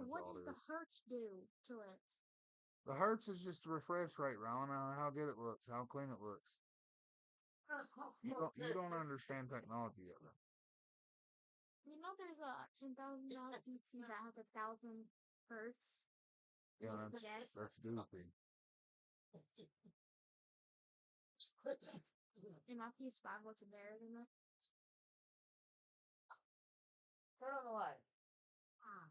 That's what all does it the is. Hertz do to it? The Hertz is just a refresh rate, Ron. How good it looks, how clean it looks. You don't understand technology yet, though. You know, there's a $10,000 PC that has 1,000 hertz. Yeah, that's goofy. And my PS5 looks better than that. Turn on the light. Ah.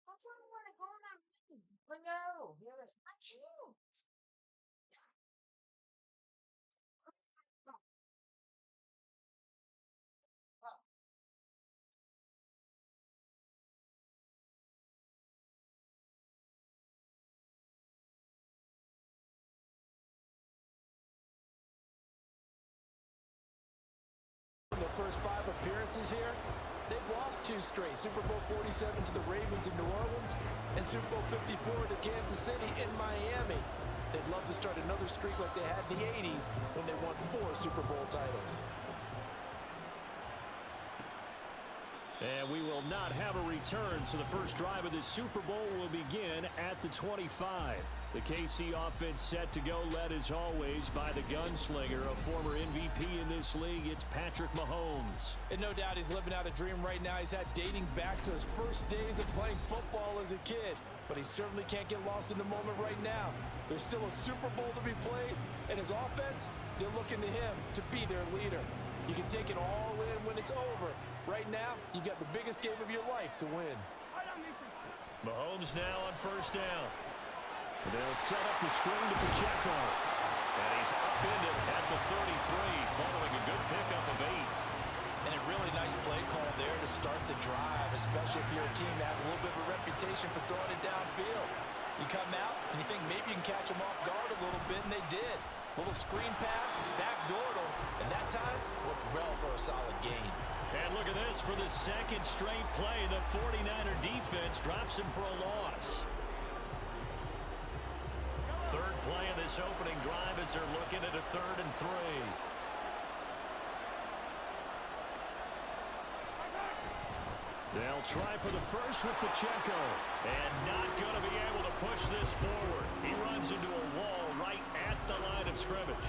That's why I want to go in that room. But no, you haven't. I can't. In their first 5 appearances here, they've lost 2 straight. Super Bowl 47 to the Ravens in New Orleans and Super Bowl 54 to Kansas City in Miami. They'd love to start another streak like they had in the 80s when they won 4 Super Bowl titles. And we will not have a return, so the first drive of this Super Bowl will begin at the 25. The KC offense set to go, led as always by the gunslinger, a former MVP in this league. It's Patrick Mahomes. And no doubt he's living out a dream right now. He's had dating back to his first days of playing football as a kid. But he certainly can't get lost in the moment right now. There's still a Super Bowl to be played, and his offense, they're looking to him to be their leader. You can take it all in when it's over. Right now, you got the biggest game of your life to win. Mahomes now on first down. They'll set up the screen to Pacheco. And he's upended at the 33, following a good pickup of 8. And a really nice play call there to start the drive, especially if you're a team that has a little bit of a reputation for throwing it downfield. You come out and you think maybe you can catch them off guard a little bit, and they did. Little screen pass, backdoored them, and that time worked well for a solid gain. And look at this for the second straight play. The 49er defense drops him for a loss. Third play of this opening drive as they're looking at a 3rd and 3. They'll try for the first with Pacheco. And not going to be able to push this forward. He runs into a wall right at the line of scrimmage.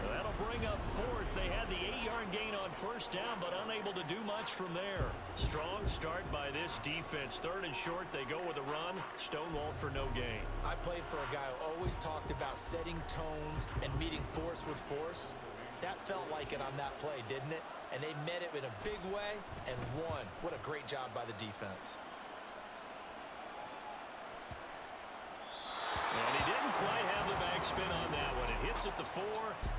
That'll bring up 4th. They had the 8-yard gain on first down, but unable to do much from there. Strong start by this defense. 3rd and short, they go with a run. Stonewalled for no gain. I played for a guy who always talked about setting tones and meeting force with force. That felt like it on that play, didn't it? And they met it in a big way and won. What a great job by the defense. And he didn't quite have the backspin on that one. It hits at the 4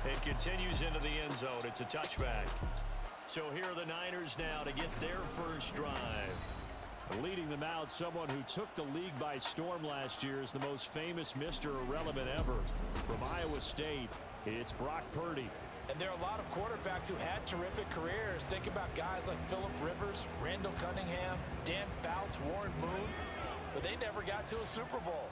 and continues into the end zone. It's a touchback. So here are the Niners now to get their first drive. Leading them out, someone who took the league by storm last year is the most famous Mr. Irrelevant ever. From Iowa State, it's Brock Purdy. And there are a lot of quarterbacks who had terrific careers. Think about guys like Phillip Rivers, Randall Cunningham, Dan Fouts, Warren Moon. But they never got to a Super Bowl.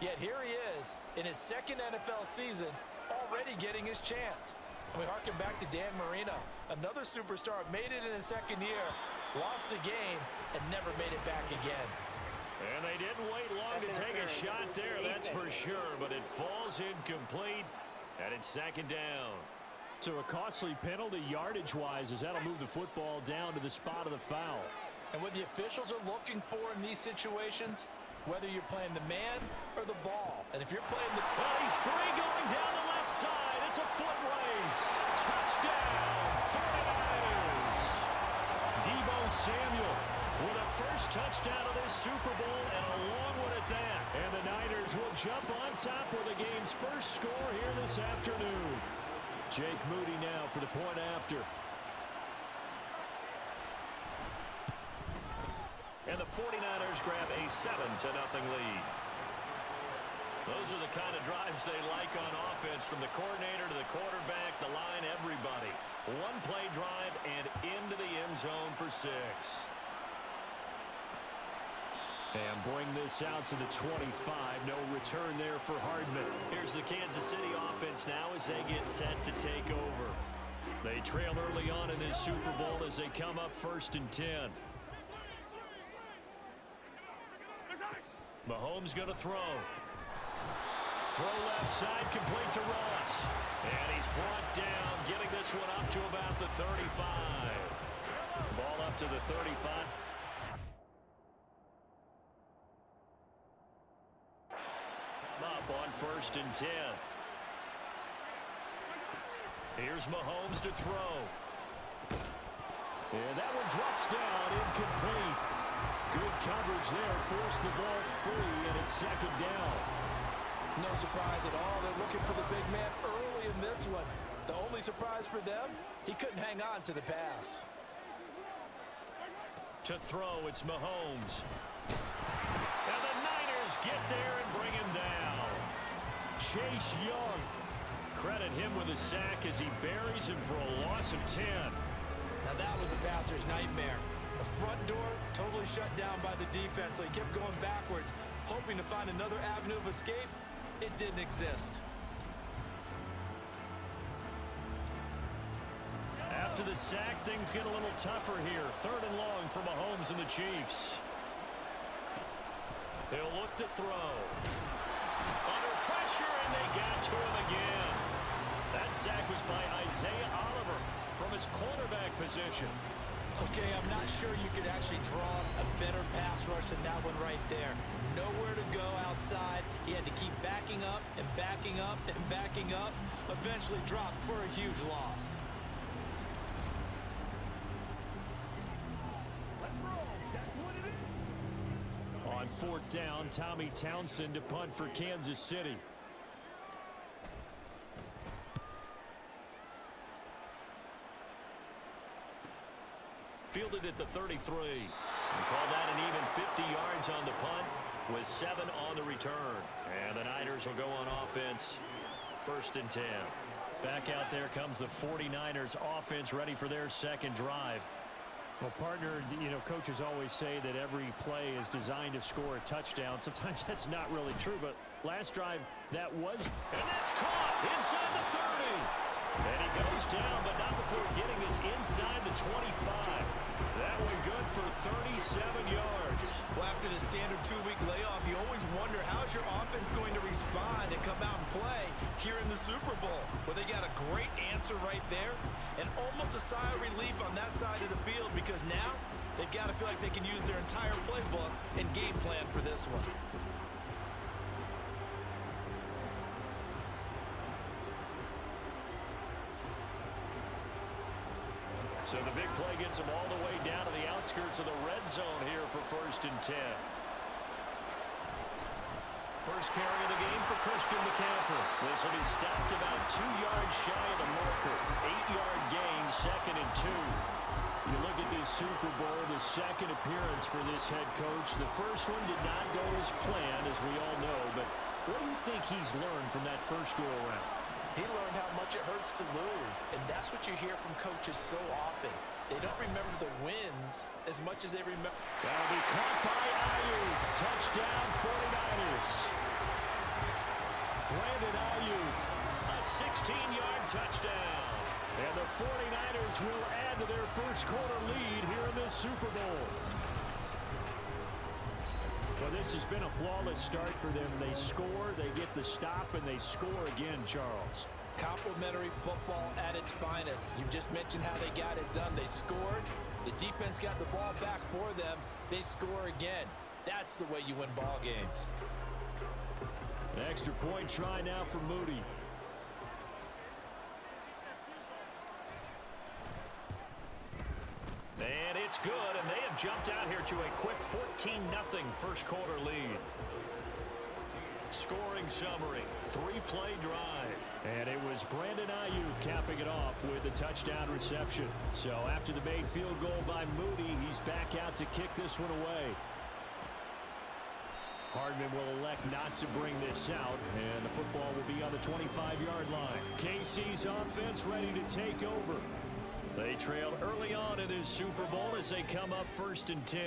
Yet here he is in his 2nd NFL season, already getting his chance. And we harken back to Dan Marino, another superstar, made it in his 2nd year, lost the game, and never made it back again. And they didn't wait long to take a shot there, that's for sure. But it falls incomplete, and it's 2nd down. So a costly penalty yardage-wise, as that'll move the football down to the spot of the foul. And what the officials are looking for in these situations, whether you're playing the man or the ball. And if you're playing the... Well, he's free going down the left side. It's a foot race. Touchdown, 49ers. Deebo Samuel with a first touchdown of this Super Bowl, and a long one at that. And the Niners will jump on top with the game's first score here this afternoon. Jake Moody now for the point after. And the 49ers grab a 7-0 lead. Those are the kind of drives they like on offense, from the coordinator to the quarterback, the line, everybody. One play drive and into the end zone for 6. And bring this out to the 25. No return there for Hardman. Here's the Kansas City offense now as they get set to take over. They trail early on in this Super Bowl as they come up 1st and 10. Mahomes going to throw. Throw left side, complete to Ross. And he's brought down, getting this one up to about the 35. Ball up to the 35. Up on 1st and 10. Here's Mahomes to throw. And that one drops down, incomplete. Good coverage there, forced the ball free, and it's 2nd down. No surprise at all. They're looking for the big man early in this one. The only surprise for them, he couldn't hang on to the pass. To throw, it's Mahomes. And the Niners get there and bring him down. Chase Young. Credit him with a sack as he buries him for a loss of 10. Now that was a passer's nightmare. The front door totally shut down by the defense, so he kept going backwards, hoping to find another avenue of escape. It didn't exist. After the sack, things get a little tougher here. 3rd and long for Mahomes and the Chiefs. They'll look to throw. Under pressure, and they got to him again. That sack was by Isaiah Oliver from his cornerback position. Okay, I'm not sure you could actually draw a better pass rush than that one right there. Nowhere to go outside. He had to keep backing up and backing up and backing up. Eventually dropped for a huge loss. On 4th down, Tommy Townsend to punt for Kansas City. Fielded at the 33. And call that an even 50 yards on the punt with 7 on the return. And the Niners will go on offense 1st and 10. Back out there comes the 49ers offense ready for their 2nd drive. Well, partner, you know, coaches always say that every play is designed to score a touchdown. Sometimes that's not really true, but last drive that was. And that's caught inside the 30. And he goes down, but not before getting this inside the 25. That one good for 37 yards. Well, after the standard 2-week layoff, you always wonder how's your offense going to respond and come out and play here in the Super Bowl. Well, they got a great answer right there and almost a sigh of relief on that side of the field because now they've got to feel like they can use their entire playbook and game plan for this one. So the big play gets them all the way down to the outskirts of the red zone here for 1st and 10. First carry of the game for Christian McCaffrey. This will be stopped about 2 yards shy of the marker. 8-yard gain, 2nd and 2. You look at this Super Bowl, the 2nd appearance for this head coach. The first one did not go as planned, as we all know. But what do you think he's learned from that first go-around? He learned how much it hurts to lose, and that's what you hear from coaches so often. They don't remember the wins as much as they remember. That'll be caught by Ayuk. Touchdown, 49ers. Brandon Ayuk, a 16-yard touchdown. And the 49ers will add to their first quarter lead here in this Super Bowl. Well, this has been a flawless start for them. They score, they get the stop, and they score again, Charles. Complimentary football at its finest. You just mentioned how they got it done. They scored. The defense got the ball back for them. They score again. That's the way you win ball games. An extra point try now for Moody. And it's good, and they have jumped out here to a quick 14-0 first quarter lead. Scoring summary, 3-play drive. And it was Brandon Ayuk capping it off with a touchdown reception. So after the made field goal by Moody, he's back out to kick this one away. Hardman will elect not to bring this out, and the football will be on the 25-yard line. KC's offense ready to take over. They trailed early on in this Super Bowl as they come up 1st and 10.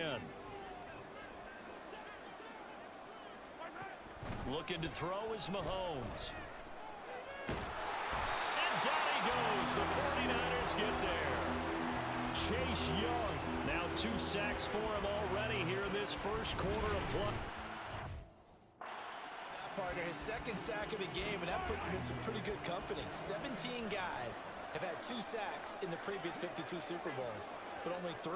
Looking to throw is Mahomes. And down he goes. The 49ers get there. Chase Young. Now 2 sacks for him already here in this first quarter of play. Partner, his second sack of the game, and that puts him in some pretty good company. 17 guys have had 2 sacks in the previous 52 Super Bowls, but only 3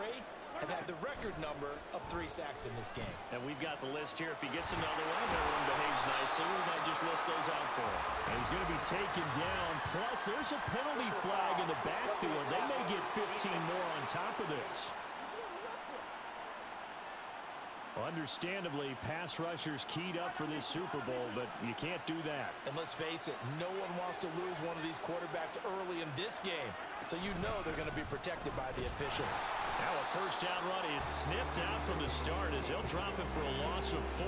have had the record number of 3 sacks in this game. And we've got the list here. If he gets another one, if everyone behaves nicely, we might just list those out for him. And he's going to be taken down. Plus, there's a penalty flag in the backfield. They may get 15 more on top of this. Understandably, pass rushers keyed up for this Super Bowl, but you can't do that. And let's face it, no one wants to lose one of these quarterbacks early in this game. So you know they're going to be protected by the officials. Now a first down run is sniffed out from the start as they'll drop him for a loss of 4.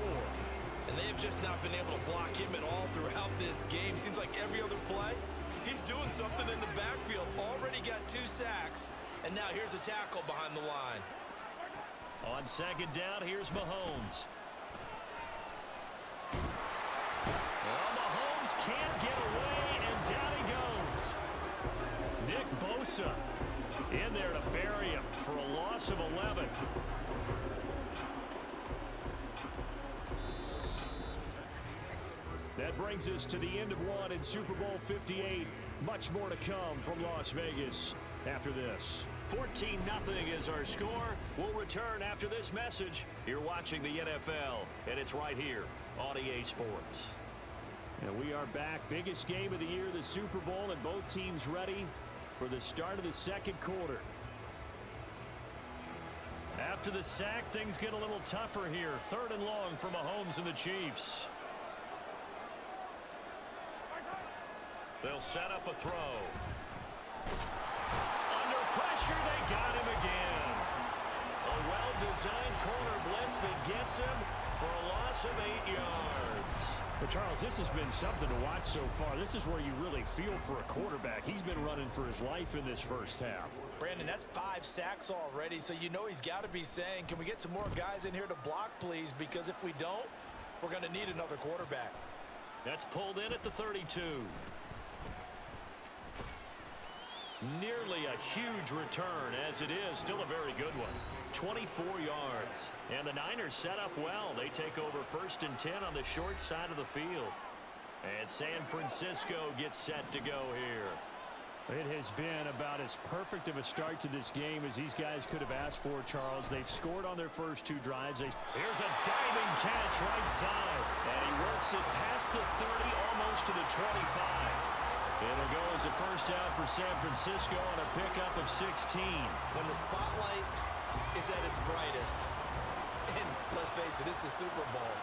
And they've just not been able to block him at all throughout this game. Seems like every other play, he's doing something in the backfield. Already got 2 sacks, and now here's a tackle behind the line. On second down, here's Mahomes. Well, Mahomes can't get away, and down he goes. Nick Bosa in there to bury him for a loss of 11. That brings us to the end of one in Super Bowl 58. Much more to come from Las Vegas after this. 14-0 is our score. We'll return after this message. You're watching the NFL, and it's right here on EA Sports. And we are back. Biggest game of the year, the Super Bowl, and both teams ready for the start of the second quarter. After the sack, things get a little tougher here. 3rd and long for Mahomes and the Chiefs. They'll set up a throw. Pressure, they got him again. A well-designed corner blitz that gets him for a loss of 8 yards. But Charles, this has been something to watch so far. This is where you really feel for a quarterback. He's been running for his life in this first half. Brandon, that's 5 sacks already, so you know he's got to be saying, can we get some more guys in here to block, please? Because if we don't, we're going to need another quarterback. That's pulled in at the 32. Nearly a huge return, as it is still a very good one. 24 yards. And the Niners set up well. They take over 1st and 10 on the short side of the field. And San Francisco gets set to go here. It has been about as perfect of a start to this game as these guys could have asked for, Charles. They've scored on their first 2 drives. Here's a diving catch right side. And he works it past the 30, almost to the 25. It'll go as a first down for San Francisco on a pickup of 16. When the spotlight is at its brightest, and let's face it, it's the Super Bowl,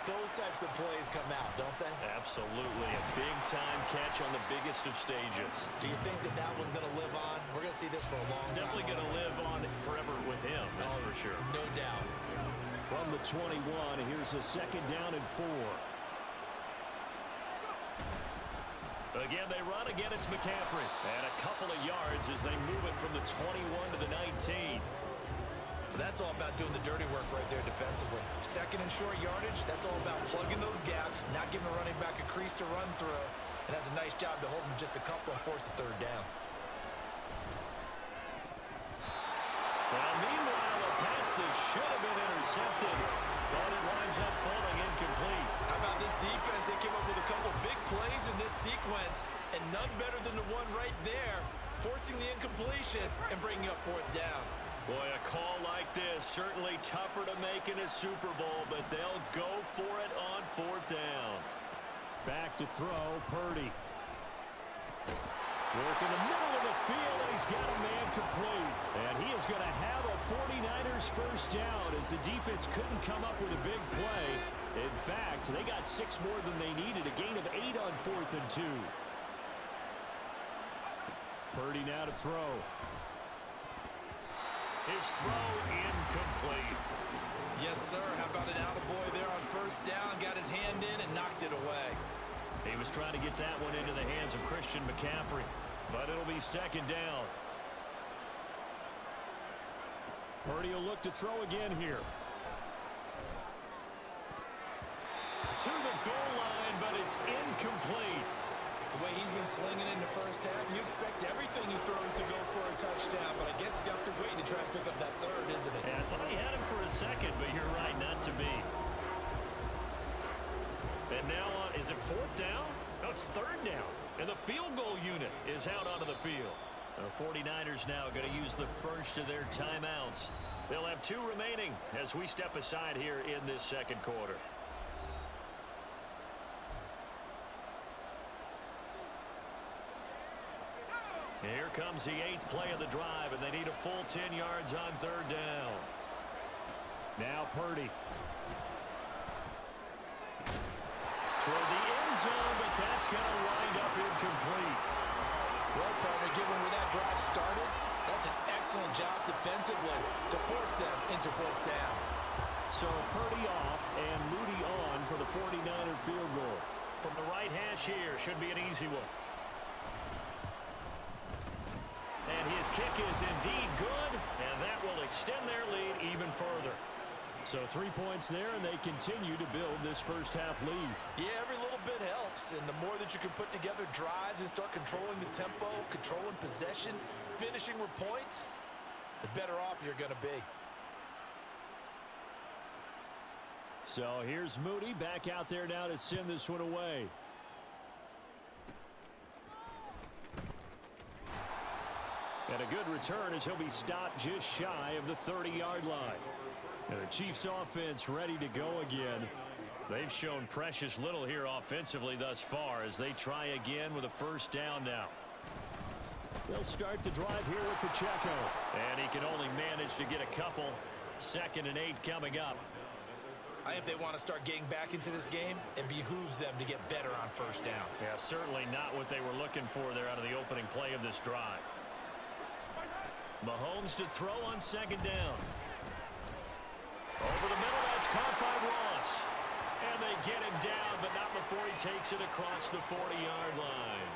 those types of plays come out, don't they? Absolutely. A big-time catch on the biggest of stages. Do you think that one's going to live on? We're going to see this for a long time. Definitely going to live on forever with him, that's for sure. No doubt. From the 21, here's a 2nd down and 4. Again, they run. Again, it's McCaffrey. And a couple of yards as they move it from the 21 to the 19. That's all about doing the dirty work right there defensively. 2nd and short yardage, that's all about plugging those gaps, not giving the running back a crease to run through, and has a nice job to hold him just a couple and force a 3rd down. Well, meanwhile, a pass that should have been intercepted, but it winds up falling incomplete. How about this defense? They came up with a couple big plays in this sequence, and none better than the one right there, forcing the incompletion and bringing up 4th down. Boy, a call like this, certainly tougher to make in a Super Bowl, but they'll go for it on 4th down. Back to throw, Purdy. Work in the middle of the field, and he's got a man complete. And he is going to have a 49ers first down as the defense couldn't come up with a big play. In fact, they got 6 more than they needed, a gain of 8 on 4th and 2. Purdy now to throw. His throw incomplete. Yes, sir. How about an attaboy there on 1st down? Got his hand in and knocked it away. He was trying to get that one into the hands of Christian McCaffrey, but it'll be 2nd down. Purdy will look to throw again here. to the goal line, but it's incomplete. The way he's been slinging in the first half, you expect everything he throws to go for a touchdown, but I guess he's got to wait to try and pick up that third, isn't it? Yeah, I thought he had him for a second, but you're right, not to be. And now, is it fourth down? No, it's third down. And the field goal unit is out onto the field. The 49ers now going to use the first of their timeouts. They'll have 2 remaining as we step aside here in this second quarter. Here comes the 8th play of the drive, and they need a full 10 yards on third down. Now Purdy. Toward the end zone, but that's going to wind up incomplete. Well, partner, given where that drive started, that's an excellent job defensively to force them into fourth down. So Purdy off and Moody on for the 49er field goal. From the right hash here, should be an easy one. And his kick is indeed good, and that will extend their lead even further. So 3 points there, and they continue to build this first half lead. Yeah, every little bit helps, and the more that you can put together drives and start controlling the tempo, controlling possession, finishing with points, the better off you're going to be. So here's Moody back out there now to send this one away. And a good return as he'll be stopped just shy of the 30-yard line. And the Chiefs offense ready to go again. They've shown precious little here offensively thus far as they try again with a first down now. They'll start the drive here with Pacheco. And he can only manage to get a couple. 2nd and 8 coming up. I think if they want to start getting back into this game, it behooves them to get better on first down. Yeah, certainly not what they were looking for there out of the opening play of this drive. Mahomes to throw on 2nd down. Over the middle, that's caught by Ross. And they get him down, but not before he takes it across the 40-yard line.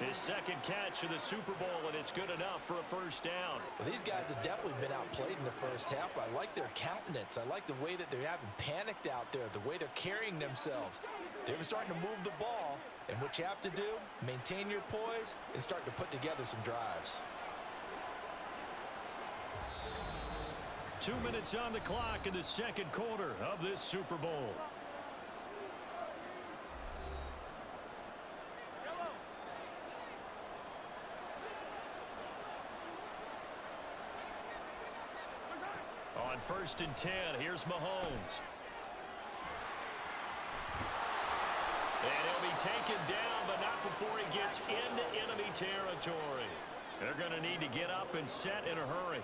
His 2nd catch of the Super Bowl, and it's good enough for a first down. Well, these guys have definitely been outplayed in the first half. I like their countenance. I like the way that they haven't panicked out there, the way they're carrying themselves. They're starting to move the ball, and what you have to do, maintain your poise and start to put together some drives. 2 minutes on the clock in the second quarter of this Super Bowl. On 1st and 10, here's Mahomes. And he'll be taken down, but not before he gets into enemy territory. They're going to need to get up and set in a hurry.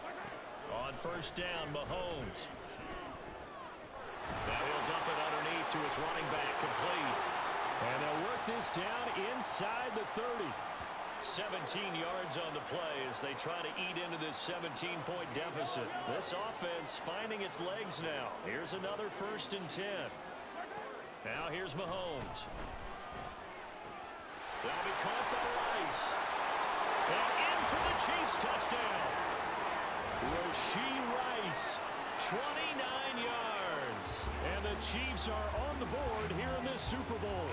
On 1st down, Mahomes. Now he'll dump it underneath to his running back, complete. And they'll work this down inside the 30. 17 yards on the play as they try to eat into this 17-point deficit. This offense finding its legs now. Here's another 1st and 10. Now here's Mahomes. That'll be caught by Rice. And in for the Chiefs touchdown. Rashee Rice, 29 yards. And the Chiefs are on the board here in this Super Bowl.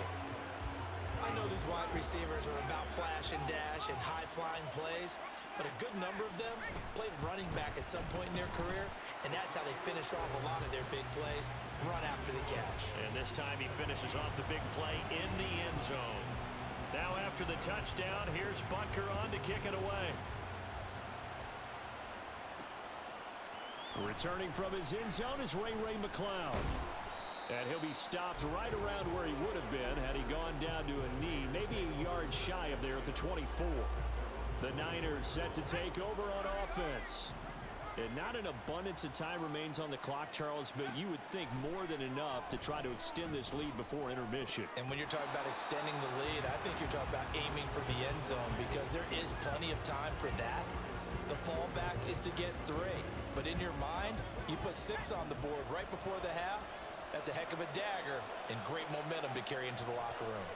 I know these wide receivers are about flash and dash and high-flying plays, but a good number of them played running back at some point in their career, and that's how they finish off a lot of their big plays, run after the catch. And this time he finishes off the big play in the end zone. Now after the touchdown, here's Butker on to kick it away. Returning from his end zone is Ray McCloud. And he'll be stopped right around where he would have been had he gone down to a knee, maybe a yard shy of there at the 24. The Niners set to take over on offense. And not an abundance of time remains on the clock, Charles, but you would think more than enough to try to extend this lead before intermission. And when you're talking about extending the lead, I think you're talking about aiming for the end zone because there is plenty of time for that. The fallback is to get 3. But in your mind, you put 6 on the board right before the half. That's a heck of a dagger and great momentum to carry into the locker room.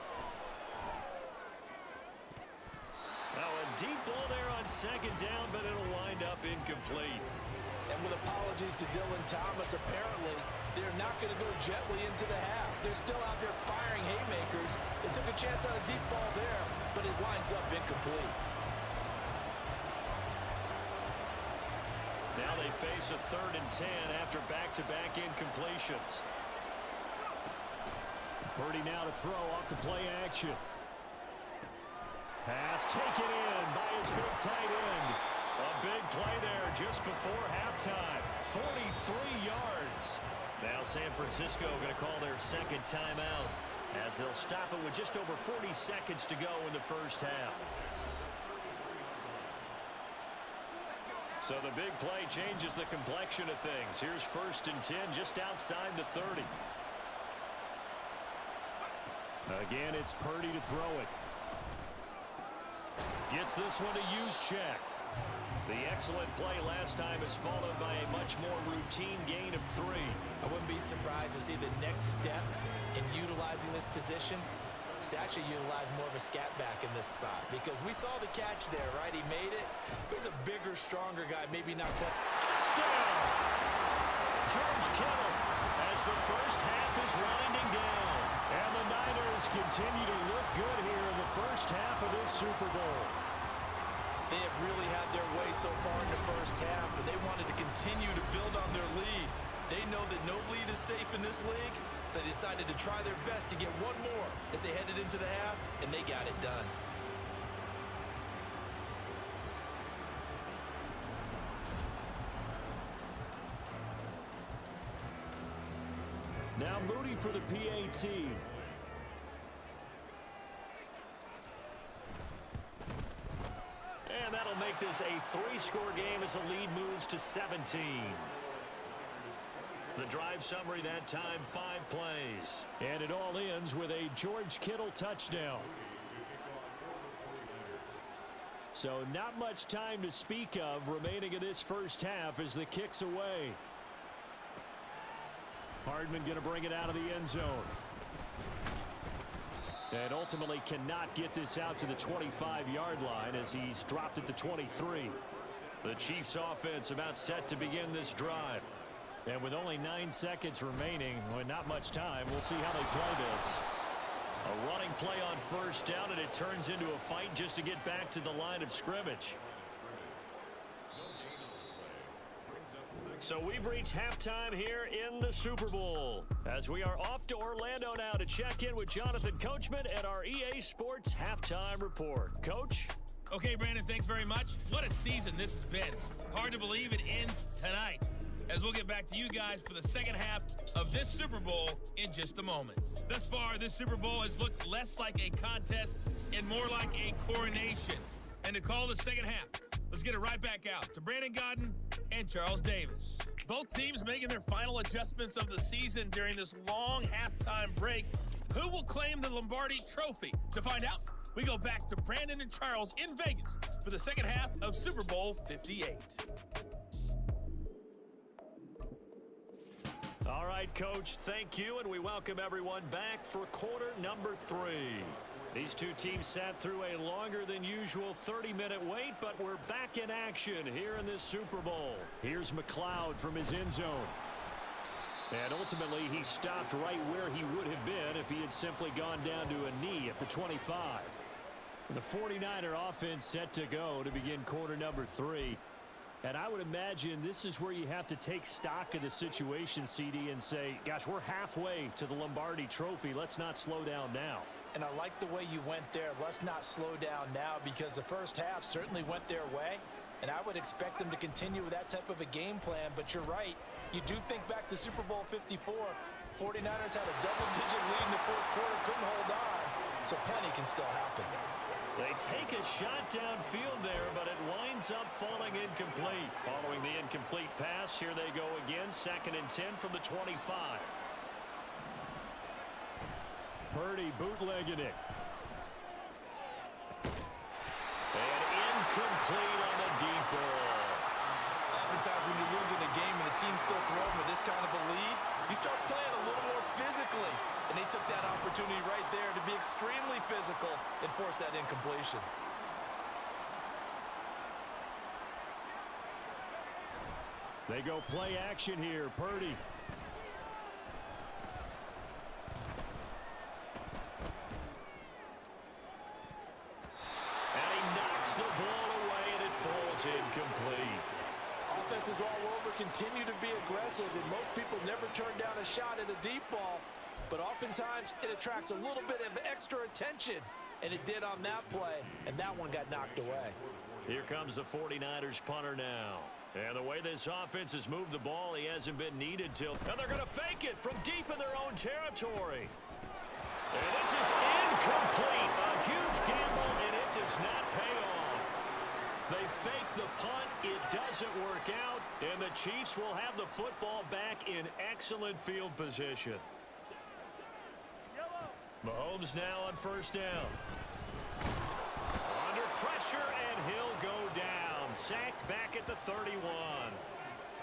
Now a deep ball there on 2nd down, but it'll wind up incomplete. And with apologies to Dylan Thomas, apparently they're not going to go gently into the half. They're still out there firing haymakers. They took a chance on a deep ball there, but it winds up incomplete. Now they face a 3rd and 10 after back-to-back incompletions. Purdy now to throw off the play action. Pass taken in by his big tight end. A big play there just before halftime. 43 yards. Now San Francisco going to call their second timeout as they'll stop it with just over 40 seconds to go in the first half. So the big play changes the complexion of things. Here's 1st and 10 just outside the 30. Again, it's Purdy to throw it. Gets this one to Juszczyk. The excellent play last time is followed by a much more routine gain of 3. I wouldn't be surprised to see the next step in utilizing this position is to actually utilize more of a scat back in this spot, because we saw the catch there, right? He made it. He's a bigger, stronger guy, maybe not quite. Touchdown! George Kittle as the first half is winding down. And the Niners continue to look good here in the first half of this Super Bowl. They have really had their way so far in the first half, but they wanted to continue to build on their lead. They know that no lead is safe in this league, so they decided to try their best to get one more as they headed into the half, and they got it done. Now Moody for the PAT. And that'll make this a 3-score game as the lead moves to 17. The drive summary that time, 5 plays. And it all ends with a George Kittle touchdown. So not much time to speak of remaining in this first half as the kick's away. Hardman going to bring it out of the end zone. And ultimately cannot get this out to the 25-yard line as he's dropped it to 23. The Chiefs offense about set to begin this drive. And with only 9 seconds remaining, with not much time, we'll see how they play this. A running play on first down, and it turns into a fight just to get back to the line of scrimmage. So we've reached halftime here in the Super Bowl as we are off to Orlando now to check in with Jonathan Coachman at our EA Sports Halftime Report. Coach? Okay, Brandon, thanks very much. What a season this has been. Hard to believe it ends tonight, as we'll get back to you guys for the second half of this Super Bowl in just a moment. Thus far, this Super Bowl has looked less like a contest and more like a coronation. And to call the second half, let's get it right back out to Brandon Godden and Charles Davis. Both teams making their final adjustments of the season during this long halftime break. Who will claim the Lombardi Trophy? To find out, we go back to Brandon and Charles in Vegas for the second half of Super Bowl 58. All right, Coach, thank you, and we welcome everyone back for quarter number 3. These two teams sat through a longer than usual 30-minute wait, but we're back in action here in this Super Bowl. Here's McLeod from his end zone. And ultimately, he stopped right where he would have been if he had simply gone down to a knee at the 25. The 49er offense set to go to begin quarter number 3. And I would imagine this is where you have to take stock of the situation, CD, and say, gosh, we're halfway to the Lombardi Trophy. Let's not slow down now. And I like the way you went there. Let's not slow down now, because the first half certainly went their way. And I would expect them to continue with that type of a game plan. But you're right. You do think back to Super Bowl 54. 49ers had a double-digit lead in the fourth quarter, couldn't hold on. So plenty can still happen. They take a shot downfield there, but it winds up falling incomplete. Following the incomplete pass, here they go again. 2nd and 10 from the 25. Purdy bootlegging it. And incomplete on the deep ball. Oftentimes when you're losing a game and the team's still throwing with this kind of a lead, you start playing a little more physically. And they took that opportunity right there to be extremely physical and force that incompletion. They go play action here. Purdy. And he knocks the ball away, and it falls incomplete. Offenses all over continue to be aggressive, and most people never turn down a shot at a deep ball. But oftentimes, it attracts a little bit of extra attention. And it did on that play, and that one got knocked away. Here comes the 49ers punter now. And the way this offense has moved the ball, he hasn't been needed till. And they're going to fake it from deep in their own territory. And this is incomplete. A huge gamble, and it does not pay off. They fake the punt. It doesn't work out, and the Chiefs will have the football back in excellent field position. Mahomes now on first down. Under pressure, and he'll go down. Sacked back at the 31.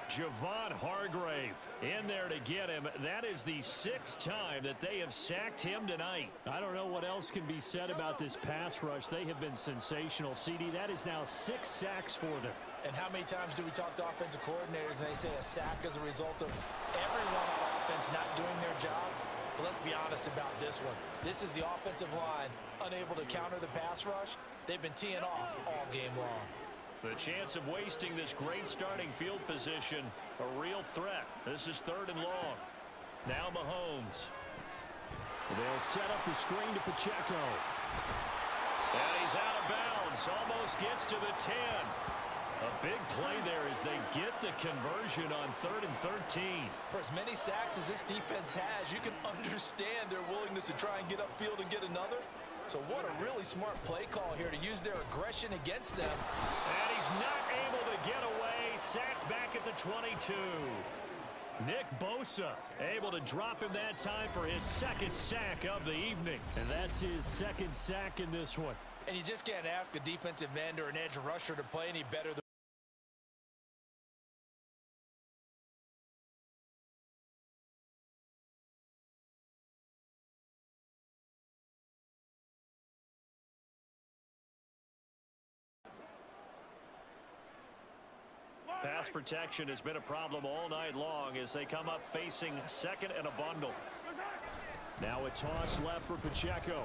Javon Hargrave in there to get him. That is the 6th time that they have sacked him tonight. I don't know what else can be said about this pass rush. They have been sensational. CD, that is now 6 sacks for them. And how many times do we talk to offensive coordinators and they say a sack as a result of everyone on offense not doing their job? But let's be honest about this one. This is the offensive line unable to counter the pass rush. They've been teeing off all game long. The chance of wasting this great starting field position, a real threat. This is 3rd and long. Now Mahomes. They'll set up the screen to Pacheco. And he's out of bounds. Almost gets to the 10. A big play there as they get the conversion on 3rd and 13. For as many sacks as this defense has, you can understand their willingness to try and get upfield and get another. So what a really smart play call here to use their aggression against them. And he's not able to get away. Sacked back at the 22. Nick Bosa able to drop him that time for his 2nd sack of the evening. And that's his 2nd sack in this one. And you just can't ask a defensive end or an edge rusher to play any better than pass protection has been a problem all night long as they come up facing 2nd and a bundle. Now a toss left for Pacheco.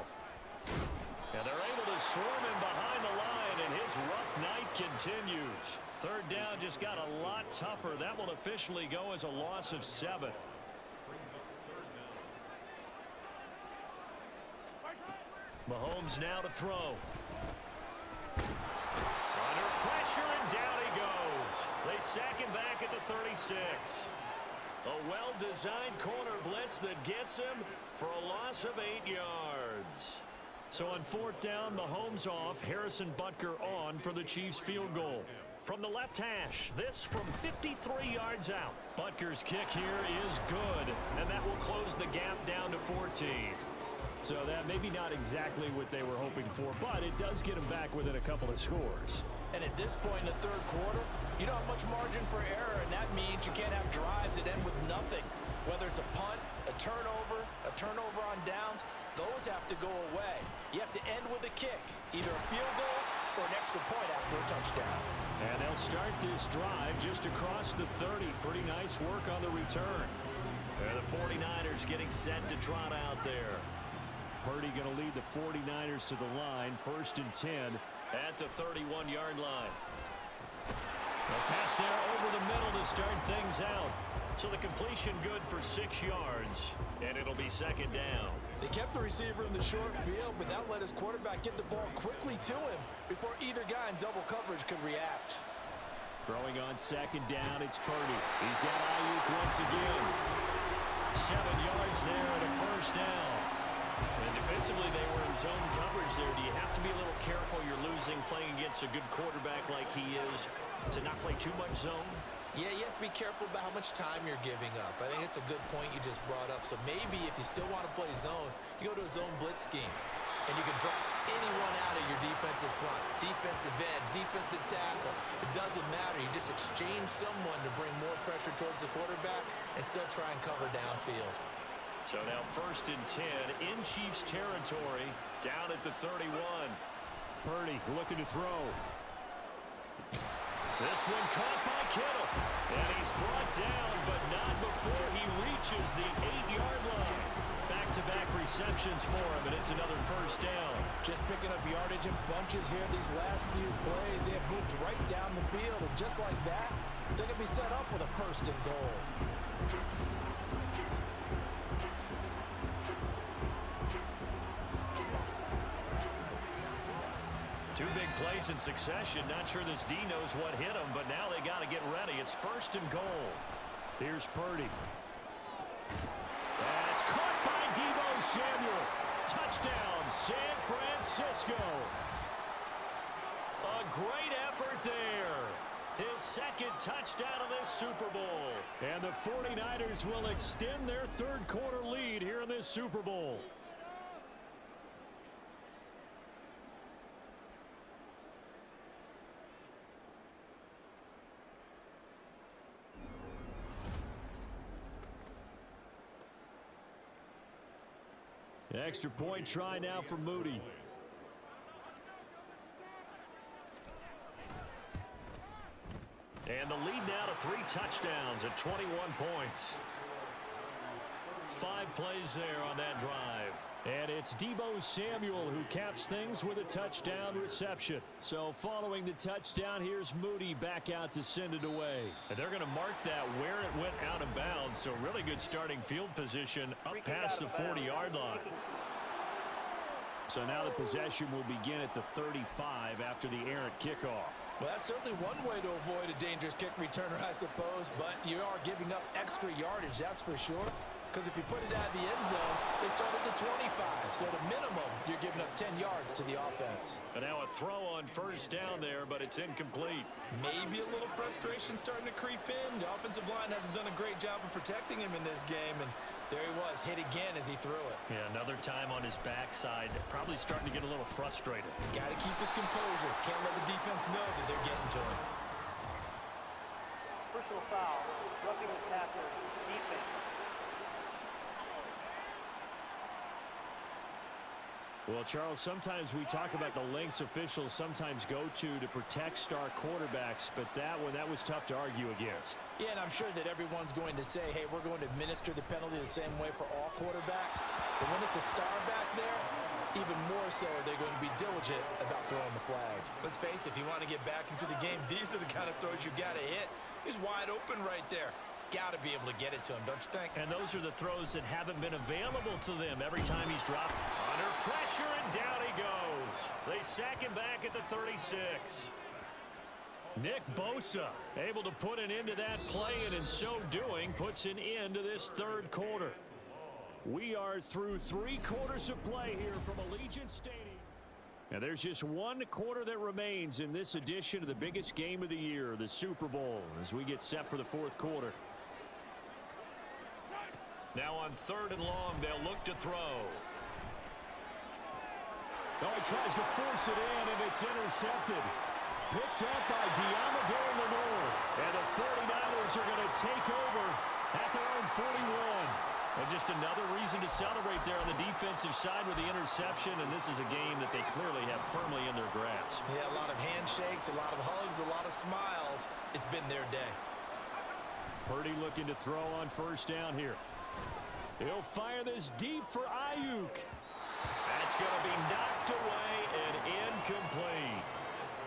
And they're able to swarm him behind the line, and his rough night continues. 3rd down just got a lot tougher. That will officially go as a loss of 7. Mahomes now to throw. Under pressure, and down he goes. They sack him back at the 36. A well-designed corner blitz that gets him for a loss of 8 yards. So on 4th down, Mahomes off, Harrison Butker on for the Chiefs field goal. From the left hash, this from 53 yards out. Butker's kick here is good, and that will close the gap down to 14. So that maybe not exactly what they were hoping for, but it does get them back within a couple of scores. And at this point in the 3rd quarter, you don't have much margin for error, and that means you can't have drives that end with nothing. Whether it's a punt, a turnover on downs, those have to go away. You have to end with a kick, either a field goal or an extra point after a touchdown. And they'll start this drive just across the 30. Pretty nice work on the return. And the 49ers getting set to trot out there. Purdy going to lead the 49ers to the line. 1st and 10 at the 31-yard line. A pass there over the middle to start things out. So the completion good for 6 yards, and it'll be 2nd down. They kept the receiver in the short field, but that let his quarterback get the ball quickly to him before either guy in double coverage could react. Throwing on 2nd down, it's Purdy. He's got Ayuk once again. 7 yards there and a 1st down. And defensively, they were in zone coverage there. Do you have to be a little careful? You're losing playing against a good quarterback like he is to not play too much zone? Yeah, you have to be careful about how much time you're giving up. I think it's a good point you just brought up. So maybe if you still want to play zone, you go to a zone blitz scheme. And you can drop anyone out of your defensive front, defensive end, defensive tackle. It doesn't matter. You just exchange someone to bring more pressure towards the quarterback and still try and cover downfield. So now 1st and 10 in Chiefs territory, down at the 31. Purdy looking to throw. This one caught by Kittle. And he's brought down, but not before he reaches the 8-yard line. Back-to-back receptions for him, and it's another first down. Just picking up yardage in bunches here these last few plays. They have moved right down the field, and just like that, they're going to be set up with a first and goal. Two big plays in succession. Not sure this D knows what hit him, but now they got to get ready. It's first and goal. Here's Purdy. And it's caught by Deebo Samuel. Touchdown, San Francisco. A great effort there. His second touchdown of this Super Bowl. And the 49ers will extend their third quarter lead here in this Super Bowl. Extra point try now for Moody. And the lead now to 3 touchdowns at 21 points. 5 plays there on that drive. And it's Deebo Samuel who caps things with a touchdown reception. So following the touchdown, here's Moody back out to send it away. And they're going to mark that where it went out of bounds. So really good starting field position up past the 40-yard line. So now the possession will begin at the 35 after the errant kickoff. Well, that's certainly one way to avoid a dangerous kick returner, I suppose, but you are giving up extra yardage, that's for sure. Because if you put it out of the end zone, they start at the 25. So the minimum, you're giving up 10 yards to the offense. And now a throw on first down there, but it's incomplete. Maybe a little frustration starting to creep in. The offensive line hasn't done a great job of protecting him in this game. And there he was, hit again as he threw it. Yeah, another time on his backside. Probably starting to get a little frustrated. Got to keep his composure. Can't let the defense know that they're getting to him. Personal foul, roughing the tackler, defense. Well, Charles, sometimes we talk about the lengths officials sometimes go to protect star quarterbacks, but that was tough to argue against. Yeah, and I'm sure that everyone's going to say, hey, we're going to administer the penalty the same way for all quarterbacks. But when it's a star back there, even more so are they going to be diligent about throwing the flag. Let's face it, if you want to get back into the game, these are the kind of throws you got to hit. He's wide open right there. Got to be able to get it to him, don't you think? And those are the throws that haven't been available to them every time he's dropped. Under pressure, and down he goes. They sack him back at the 36. Nick Bosa able to put an end to that play, and in so doing puts an end to this third quarter. We are through 3 quarters of play here from Allegiant Stadium. And there's just 1 quarter that remains in this edition of the biggest game of the year, the Super Bowl, as we get set for the 4th quarter. Now on 3rd and long, they'll look to throw. Oh, he tries to force it in, and it's intercepted. Picked up by Diamador Lenore. And the 49ers are going to take over at their own 41. And just another reason to celebrate there on the defensive side with the interception, and this is a game that they clearly have firmly in their grasp. Yeah, a lot of handshakes, a lot of hugs, a lot of smiles. It's been their day. Purdy looking to throw on first down here. He'll fire this deep for Ayuk. That's going to be knocked away and incomplete.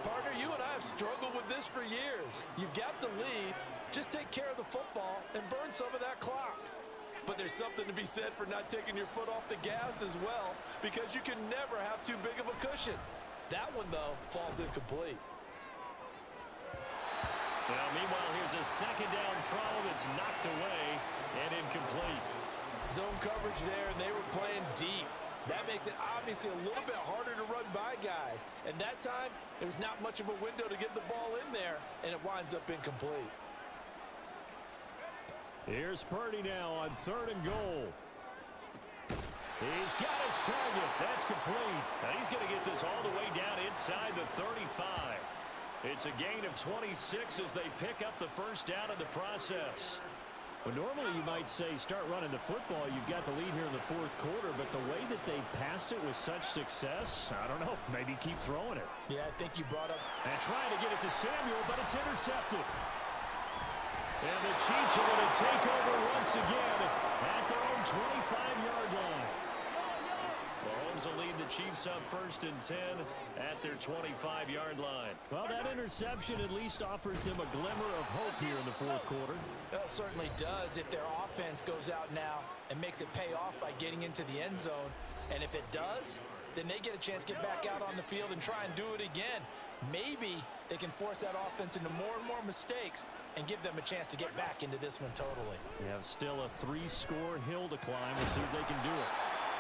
Partner, you and I have struggled with this for years. You've got the lead. Just take care of the football and burn some of that clock. But there's something to be said for not taking your foot off the gas as well, because you can never have too big of a cushion. That one, though, falls incomplete. Now, meanwhile, here's a second down throw that's knocked away and incomplete. Zone coverage there, and they were playing deep. That makes it obviously a little bit harder to run by guys. And that time, there was not much of a window to get the ball in there, and it winds up incomplete. Here's Purdy now on 3rd and goal. He's got his target. That's complete. Now he's going to get this all the way down inside the 35. It's a gain of 26 as they pick up the first down in the process. Well, normally you might say start running the football. You've got the lead here in the fourth quarter, but the way that they passed it with such success, I don't know, maybe keep throwing it. Yeah, I think you brought up. And trying to get it to Samuel, but it's intercepted. And the Chiefs are going to take over once again at their own 25-yard line. Mahomes will lead the Chiefs up 1st and 10 at their 25-yard line. Well, that interception at least offers them a glimmer of hope here in the fourth quarter. Well, it certainly does if their offense goes out now and makes it pay off by getting into the end zone. And if it does, then they get a chance to get back out on the field and try and do it again. Maybe they can force that offense into more and more mistakes and give them a chance to get back into this one totally. We have still a 3-score hill to climb. We'll see if they can do it.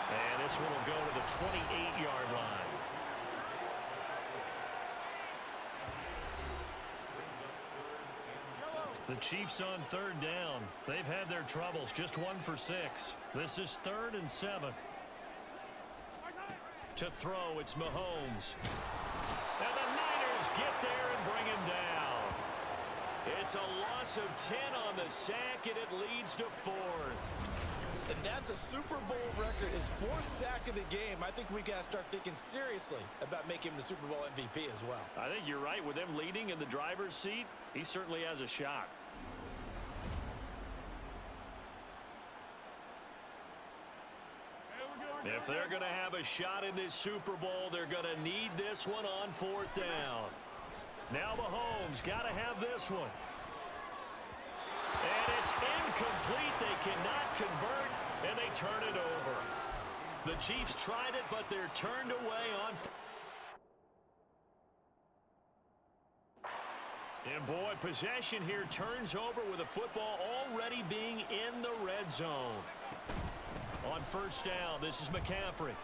And this one will go to the 28-yard line. The Chiefs on 3rd down. They've had their troubles, just 1 for 6. This is 3rd and 7. To throw, it's Mahomes. And the Niners get there and bring him down. It's a loss of 10 on the sack, and it leads to 4th. And that's a Super Bowl record, his 4th sack of the game. I think we got to start thinking seriously about making him the Super Bowl MVP as well. I think you're right. With him leading in the driver's seat, he certainly has a shot. If they're going to have a shot in this Super Bowl, they're going to need this one on 4th down. Now Mahomes got to have this one. And it's incomplete. They cannot convert, and they turn it over. The Chiefs tried it, but they're turned away on. And boy, possession here turns over with the football already being in the red zone. On 1st down, this is McCaffrey.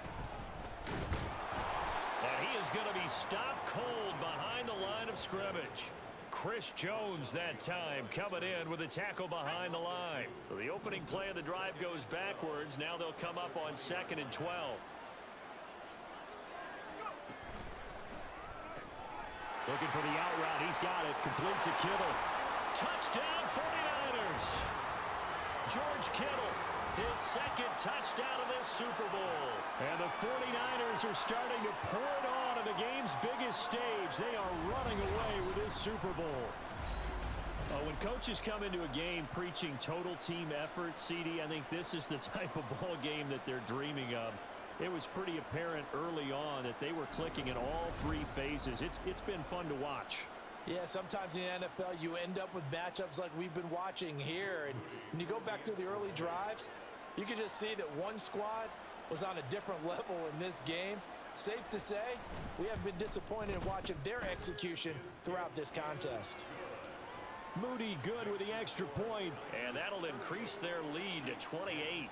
And he is going to be stopped cold behind the line of scrimmage. Chris Jones that time coming in with a tackle behind the line. So the opening play of the drive goes backwards. Now they'll come up on 2nd and 12. Looking for the out route. He's got it. Complete to Kittle. Touchdown 49ers. George Kittle. His 2nd touchdown of this Super Bowl. And the 49ers are starting to pour it on at the game's biggest stage. They are running away with this Super Bowl. When coaches come into a game preaching total team effort, CD, I think this is the type of ball game that they're dreaming of. It was pretty apparent early on that they were clicking in all 3 phases. It's been fun to watch. Yeah, sometimes in the NFL you end up with matchups like we've been watching here. And when you go back to the early drives, you can just see that one squad was on a different level in this game. Safe to say, we have been disappointed in watching their execution throughout this contest. Moody good with the extra point, and that'll increase their lead to 28.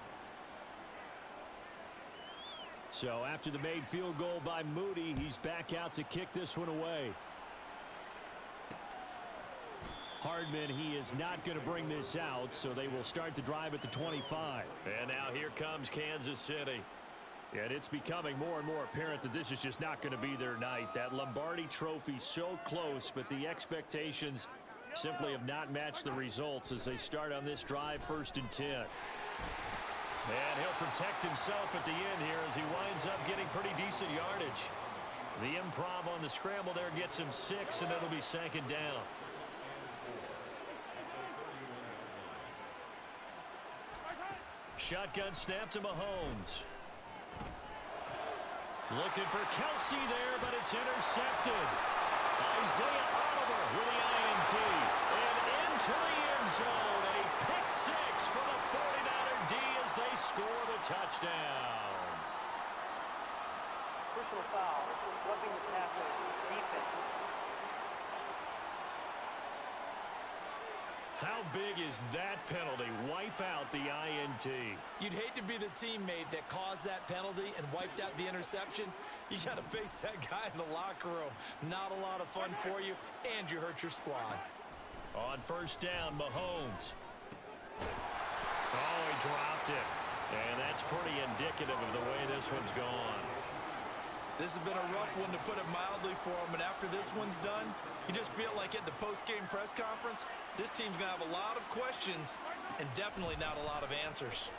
So after the made field goal by Moody, he's back out to kick this one away. Hardman, he is not going to bring this out, so they will start the drive at the 25. And now here comes Kansas City. And it's becoming more and more apparent that this is just not going to be their night. That Lombardi trophy so close, but the expectations simply have not matched the results as they start on this drive 1st and 10. And he'll protect himself at the end here as he winds up getting pretty decent yardage. The improv on the scramble there gets him 6, and it'll be 2nd down. Shotgun snap to Mahomes. Looking for Kelsey there, but it's intercepted. Isaiah Oliver with the INT. And into the end zone. A pick 6 for the 49er D as they score the touchdown. Personal foul. Roughing the passer. Defense. How big is that penalty? Wipe out the INT. You'd hate to be the teammate that caused that penalty and wiped out the interception. You got to face that guy in the locker room. Not a lot of fun for you, and you hurt your squad. On 1st down, Mahomes. Oh, he dropped it. And that's pretty indicative of the way this one's gone. This has been a rough one, to put it mildly, for him. And after this one's done, you just feel like at the post-game press conference, this team's going to have a lot of questions and definitely not a lot of answers.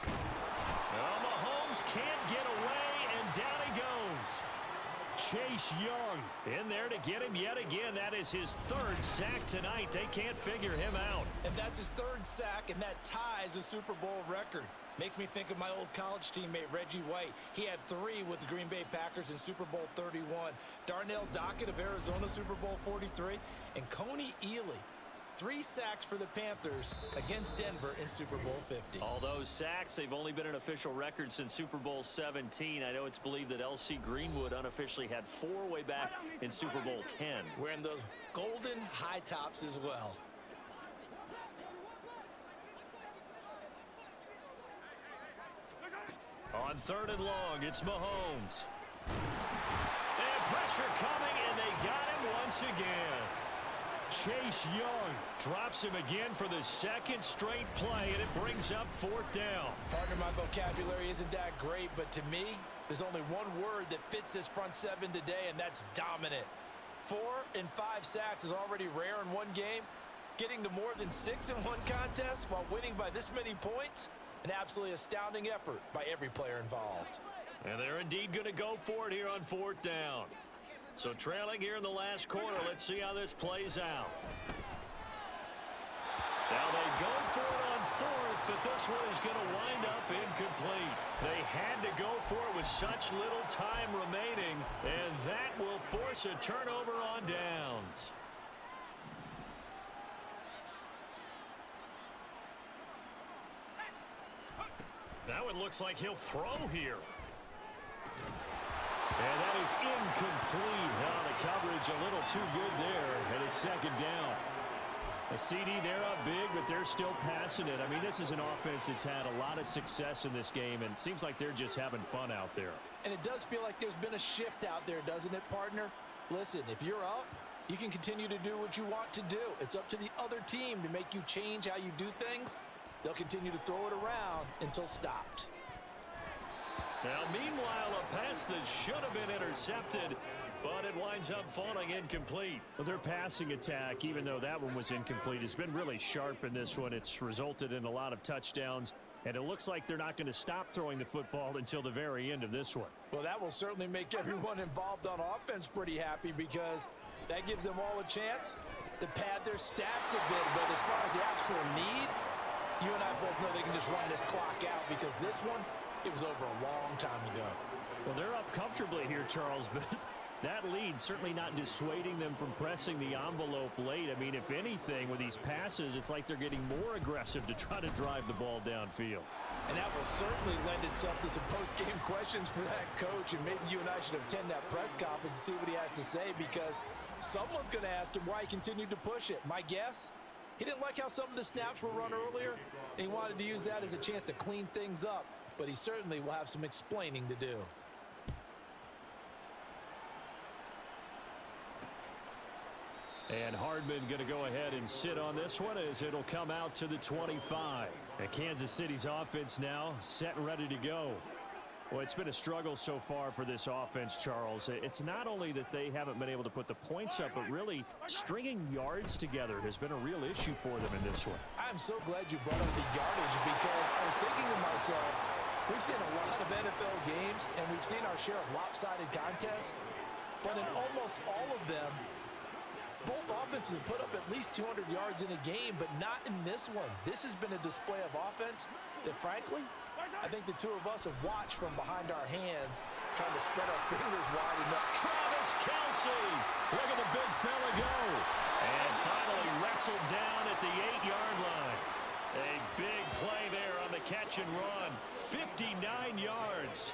Well, Mahomes can't get away, and down he goes. Chase Young in there to get him yet again. That is his third sack tonight. They can't figure him out. And that's his third sack, and that ties a Super Bowl record. Makes me think of my old college teammate, Reggie White. He had 3 with the Green Bay Packers in Super Bowl 31. Darnell Dockett of Arizona, Super Bowl 43. And Coney Ely, 3 sacks for the Panthers against Denver in Super Bowl 50. All those sacks, they've only been an official record since Super Bowl 17. I know it's believed that L.C. Greenwood unofficially had 4 way back in Super Bowl 10. Wearing those golden high tops as well. On 3rd and long, it's Mahomes. And pressure coming, and they got him once again. Chase Young drops him again for the 2nd straight play, and it brings up 4th down. Partner, my vocabulary isn't that great, but to me, there's only one word that fits this front 7 today, and that's dominant. 4 and 5 sacks is already rare in one game. Getting to more than 6 in one contest while winning by this many points, an absolutely astounding effort by every player involved. And they're indeed going to go for it here on 4th down. So trailing here in the last quarter, let's see how this plays out. Now they go for it on 4th, but this one is going to wind up incomplete. They had to go for it with such little time remaining, and that will force a turnover on downs. That one looks like he'll throw here. And that is incomplete. Now the coverage a little too good there, and it's 2nd down. A CD, they're up big, but they're still passing it. I mean, this is an offense that's had a lot of success in this game, and it seems like they're just having fun out there. And it does feel like there's been a shift out there, doesn't it, partner? Listen, if you're up, you can continue to do what you want to do. It's up to the other team to make you change how you do things. They'll continue to throw it around until stopped. Now, meanwhile, a pass that should have been intercepted, but it winds up falling incomplete. Well, their passing attack, even though that one was incomplete, has been really sharp in this one. It's resulted in a lot of touchdowns, and it looks like they're not going to stop throwing the football until the very end of this one. Well, that will certainly make everyone involved on offense pretty happy, because that gives them all a chance to pad their stats a bit. But as far as the actual need, you and I both know they can just run this clock out, because this one, it was over a long time ago. Well, they're up comfortably here, Charles, but that lead certainly not dissuading them from pressing the envelope late. I mean, if anything, with these passes, it's like they're getting more aggressive to try to drive the ball downfield. And that will certainly lend itself to some post-game questions for that coach, and maybe you and I should attend that press conference and see what he has to say, because someone's going to ask him why he continued to push it. My guess, he didn't like how some of the snaps were run earlier, and he wanted to use that as a chance to clean things up. But he certainly will have some explaining to do. And Hardman going to go ahead and sit on this one as it'll come out to the 25. And Kansas City's offense now set and ready to go. Well, it's been a struggle so far for this offense, Charles. It's not only that they haven't been able to put the points up, but really stringing yards together has been a real issue for them in this one. I'm so glad you brought up the yardage, because I was thinking to myself, we've seen a lot of NFL games, and we've seen our share of lopsided contests, but in almost all of them, both offenses have put up at least 200 yards in a game, but not in this one. This has been a display of offense that, frankly, I think the two of us have watched from behind our hands, trying to spread our fingers wide enough. Travis Kelce, look at the big fella go. And finally wrestled down at the 8-yard line. A big play there on the catch and run. 59 yards.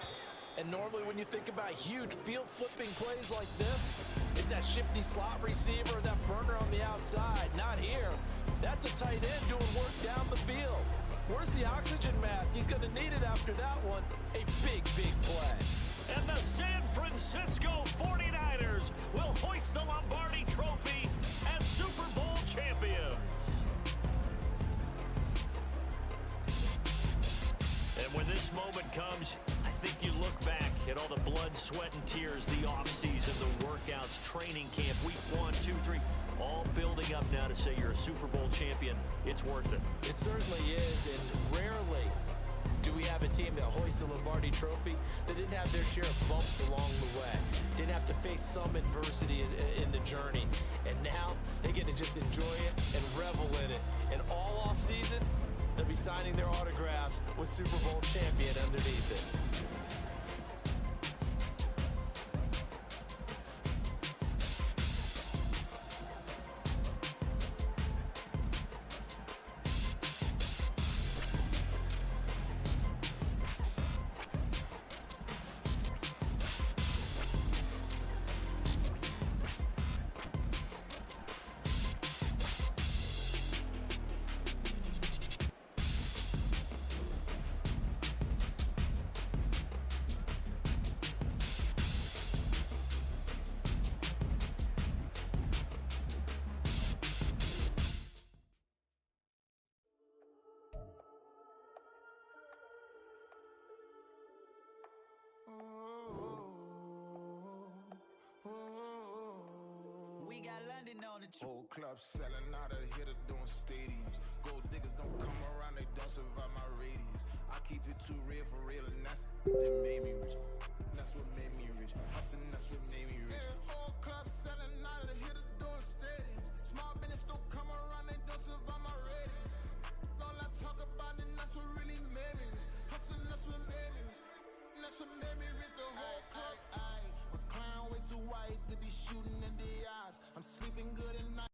And normally when you think about huge field-flipping plays like this, it's that shifty slot receiver, that burner on the outside. Not here. That's a tight end doing work down the field. Where's the oxygen mask? He's going to need it after that one. A big, big play. And the San Francisco 49ers will hoist the Lombardi Trophy as Super Bowl champions. And when this moment comes, I think you look back Get all the blood, sweat, and tears, the offseason, the workouts, training camp, week 1, 2, 3, all building up now to say you're a Super Bowl champion. It's worth it. It certainly is, and rarely do we have a team that hoists the Lombardi Trophy that didn't have their share of bumps along the way, didn't have to face some adversity in the journey, and now they get to just enjoy it and revel in it. And all off season, they'll be signing their autographs with Super Bowl champion underneath it. We got London on the Whole club selling out of hitter doing stadiums. Gold diggers don't come around, they don't survive my radius. I keep it too real for real, and that's that made me rich. That's what made me rich. Hustling, that's what made me rich. Whole club selling out of hitters doing stadiums. Small business don't come around, they don't survive my radius. All I talk about, and that's what really made me rich. Hustling, that's what made me rich. And that's what made me rich. The whole club. My clown way too white to be shooting in the eyes. I'm sleeping good at night.